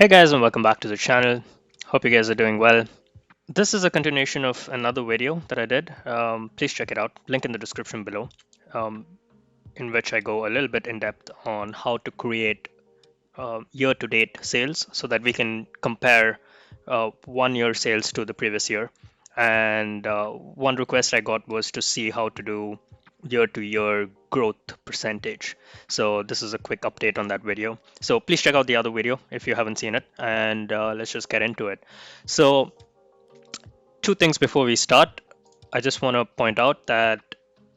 Hey guys, and welcome back to the channel. Hope you guys are doing well. This is a continuation of another video that I did. Please check it out, link in the description below, um, in which I go a little bit in depth on how to create year-to-date sales so that we can compare 1 year sales to the previous year. And one request I got was to see how to do year-to-year growth percentage. So this is a quick update on that video. So please check out the other video if you haven't seen it, and let's just get into it. So two things before we start. I just want to point out that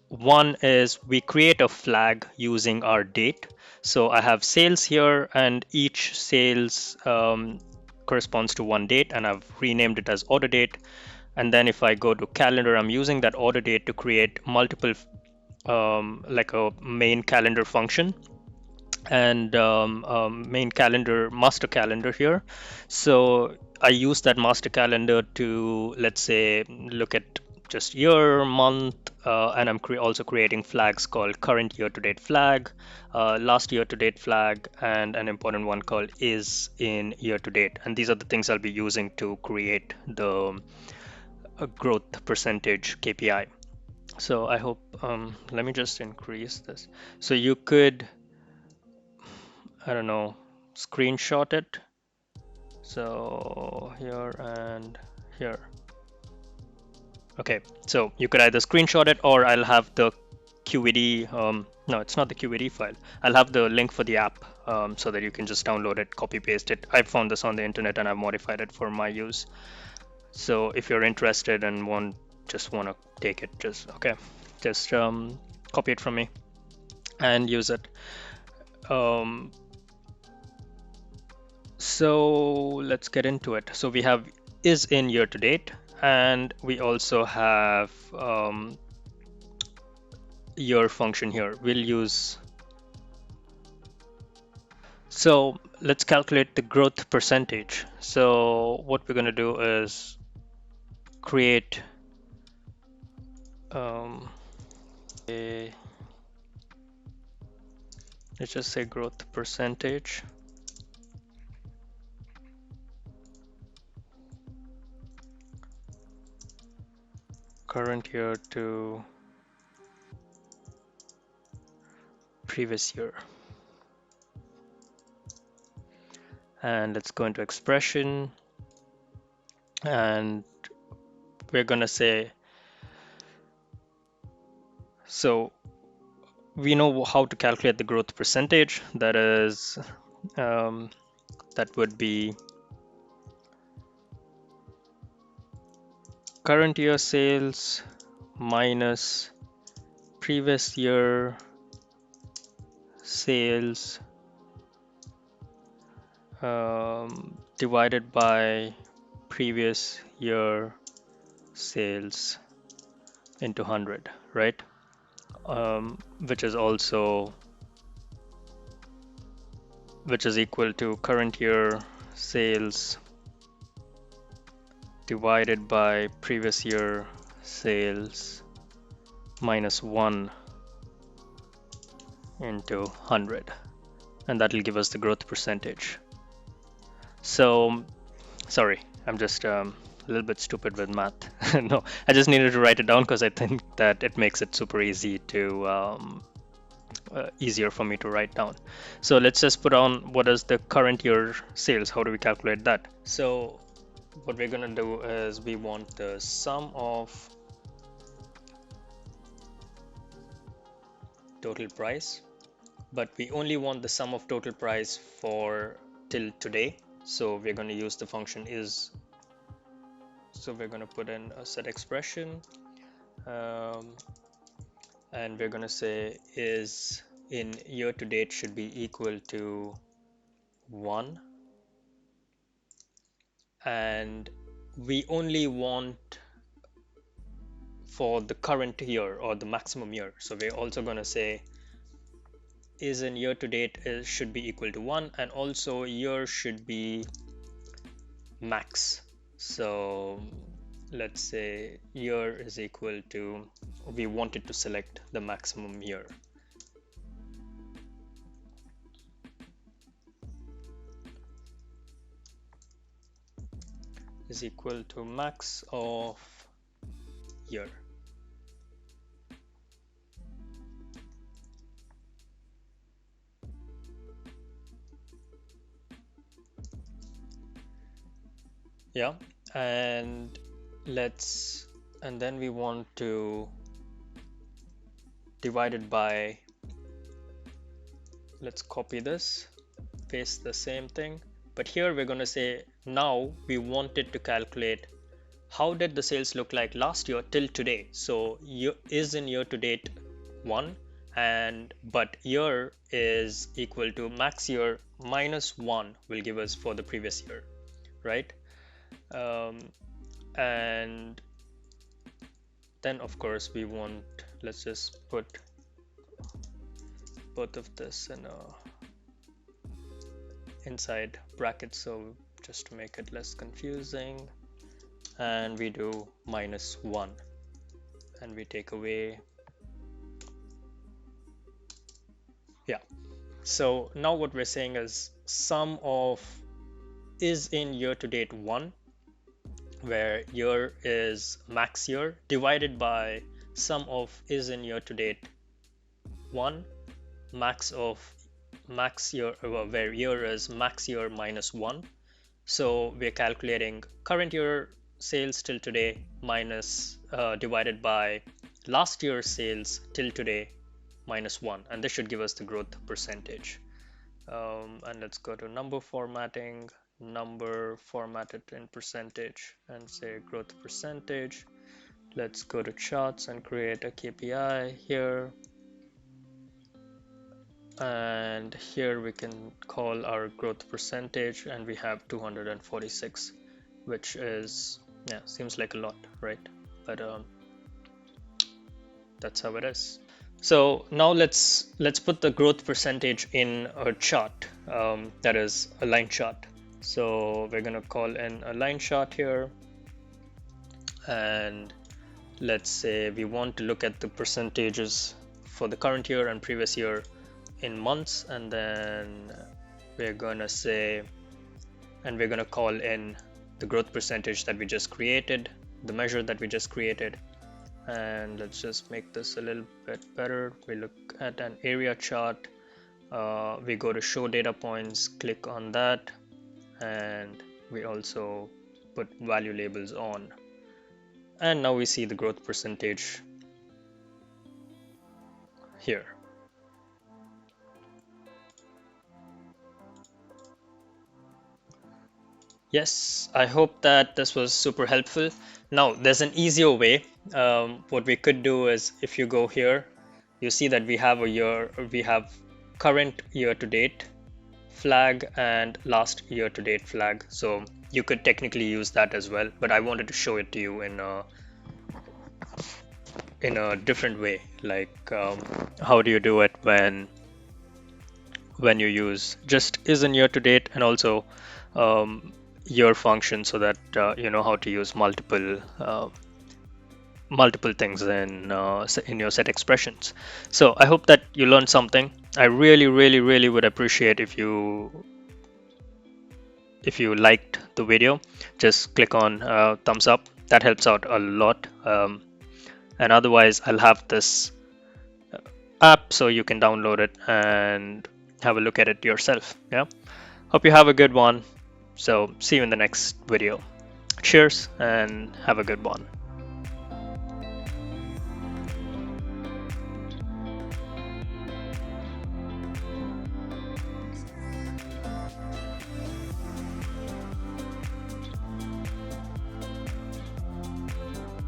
one is we create a flag using our date. So I have sales here, and each sales corresponds to one date, and I've renamed it as order date. And then if I go to calendar, I'm using that order date to create multiple, like a main calendar function and main calendar, master calendar here. So I use that master calendar to, let's say, look at just year, month, and I'm also creating flags called current year to date flag, last year to date flag, and an important one called is in year to date. And these are the things I'll be using to create the growth percentage KPI. So I hope, let me just increase this. So you could, I don't know, screenshot it. So here and here. Okay, so you could either screenshot it or I'll have the QED. No, it's not the QED file. I'll have the link for the app so that you can just download it, copy paste it. I found this on the internet and I've modified it for my use. So if you're interested and want to take it, just copy it from me and use it. Um, So let's get into it. So we have is in year to date, and we also have year function here. We'll use. So let's calculate the growth percentage. So what we're going to do is create um, a, let's just say growth percentage. Current year to previous year. And let's go into expression, and we're going to say, so we know how to calculate the growth percentage. That is, um, that would be current year sales minus previous year sales divided by previous year sales into 100, right? Which is equal to current year sales divided by previous year sales minus 1 into 100, and that will give us the growth percentage. So sorry, I'm just a little bit stupid with math. No, I just needed to write it down because I think that it makes it super easy to easier for me to write down. So let's just put on what is the current year sales. How do we calculate that? So what we're gonna do is we want the sum of total price, but we only want the sum of total price for till today. So we're going to use the function is. So we're going to put in a set expression, um, and we're going to say is in year to date should be equal to 1, and we only want for the current year or the maximum year. So we're also going to say is in year to date should be equal to 1, and also year should be max. So let's say year is equal to, we wanted to select the maximum year. is equal to max of year. Yeah, and then we want to divide it by, let's copy this, paste the same thing, but here we're going to say now we want it to calculate how did the sales look like last year till today. So year is in year to date 1, and but year is equal to max year minus 1 will give us for the previous year, right? um, and then of course we want, let's just put both of this in a inside brackets, so just to make it less confusing, and we do minus 1 and we take away, yeah. So now what we're saying is sum of is in year to date 1, where year is max year, divided by sum of is in year to date 1, max of max year, where year is max year minus 1. So we're calculating current year sales till today minus divided by last year's sales till today minus 1, and this should give us the growth percentage. And let's go to number formatting, number formatted in percentage, and say growth percentage. Let's go to charts and create a KPI here, and here we can call our growth percentage, and we have 246, which is, yeah, seems like a lot, right? But that's how it is. So now let's put the growth percentage in a chart, that is a line chart. So we're gonna call in a line chart here, and let's say we want to look at the percentages for the current year and previous year in months, and then we're gonna say, and we're gonna call in the growth percentage that we just created, the measure that we just created. And let's just make this a little bit better. We look at an area chart, we go to show data points, click on that, and we also put value labels on, and now we see the growth percentage here. Yes, I hope that this was super helpful. Now there's an easier way. What we could do is, if you go here, you see that we have we have current year to date flag and last year to date flag. So you could technically use that as well, but I wanted to show it to you in a different way. Like, how do you do it when you use just is in year to date, and also year function, so that you know how to use multiple things in your set expressions. So I hope that you learned something. I really would appreciate if you liked the video. Just click on thumbs up. That helps out a lot. And otherwise, I'll have this app so you can download it and have a look at it yourself. Yeah. Hope you have a good one. So see you in the next video. Cheers and have a good one.